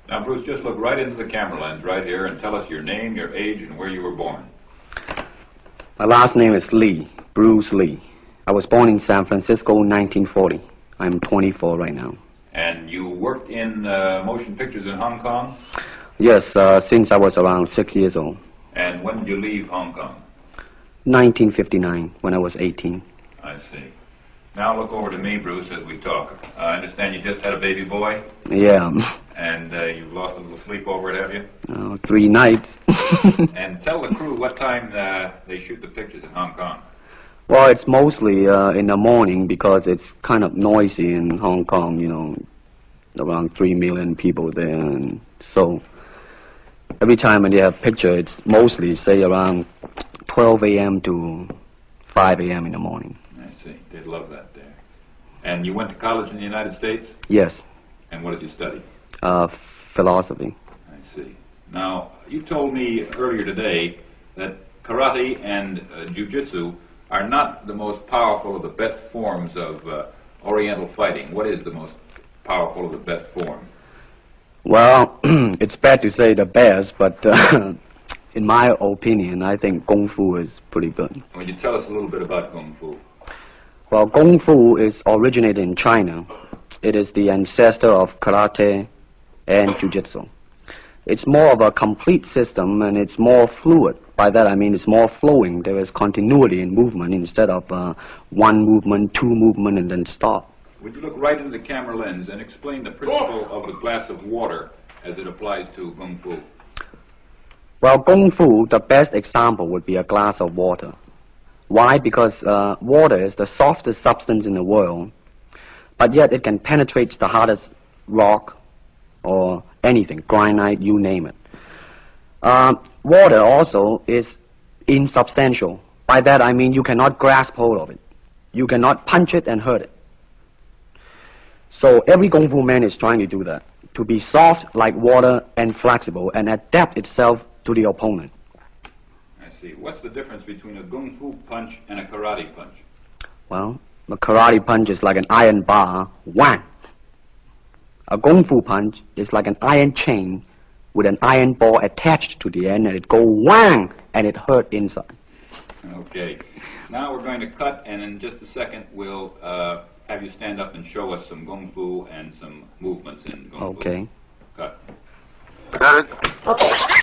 Now, Bruce, just look right into the camera lens right here and tell us your name, your age, and where you were born. My last name is Lee, Bruce Lee. I was born in San Francisco in 1940. I'm 24 right now. And you worked in motion pictures in Hong Kong? Yes, since I was around 6 years old. And when did you leave Hong Kong? 1959, when I was 18. I see. Now look over to me, Bruce, as we talk. I understand you just had a baby boy? Yeah. And you've lost a little sleep over it, have you? 3 nights. And tell the crew what time they shoot the pictures in Hong Kong. Well, it's mostly in the morning because it's kind of noisy in Hong Kong, you know, around 3 million people there. And so every time when they have picture, it's mostly, say, around 12 a.m. to 5 a.m. in the morning. I see. They'd love that there. And you went to college in the United States? Yes. And what did you study? Philosophy. I see. Now, you told me earlier today that karate and jiu-jitsu are not the most powerful of the best forms of Oriental fighting. What is the most powerful of the best form? Well, it's bad to say the best, but in my opinion, I think Kung Fu is pretty good. Will you tell us a little bit about Kung Fu? Well, Kung Fu is originated in China. It is the ancestor of karate and jiu-jitsu. It's more of a complete system, and it's more fluid. By that I mean it's more flowing. There is continuity in movement instead of one movement, two movement, and then stop. Would you look right into the camera lens and explain the principle of a glass of water as it applies to Kung Fu? Well, Kung Fu, the best example would be a glass of water. Why? Because water is the softest substance in the world, but yet it can penetrate the hardest rock or anything, granite, you name it. Water also is insubstantial. By that I mean you cannot grasp hold of it. You cannot punch it and hurt it. So every Kung Fu man is trying to do that, to be soft like water and flexible and adapt itself to the opponent. I see. What's the difference between a Kung Fu punch and a karate punch? Well, a karate punch is like an iron bar, whang. A Kung Fu punch is like an iron chain with an iron ball attached to the end, and it go whang, and it hurt inside. Okay. Now we're going to cut, and in just a second we'll have you stand up and show us some Kung Fu and some movements in Kung Fu. Okay. Cut. Got it. Okay.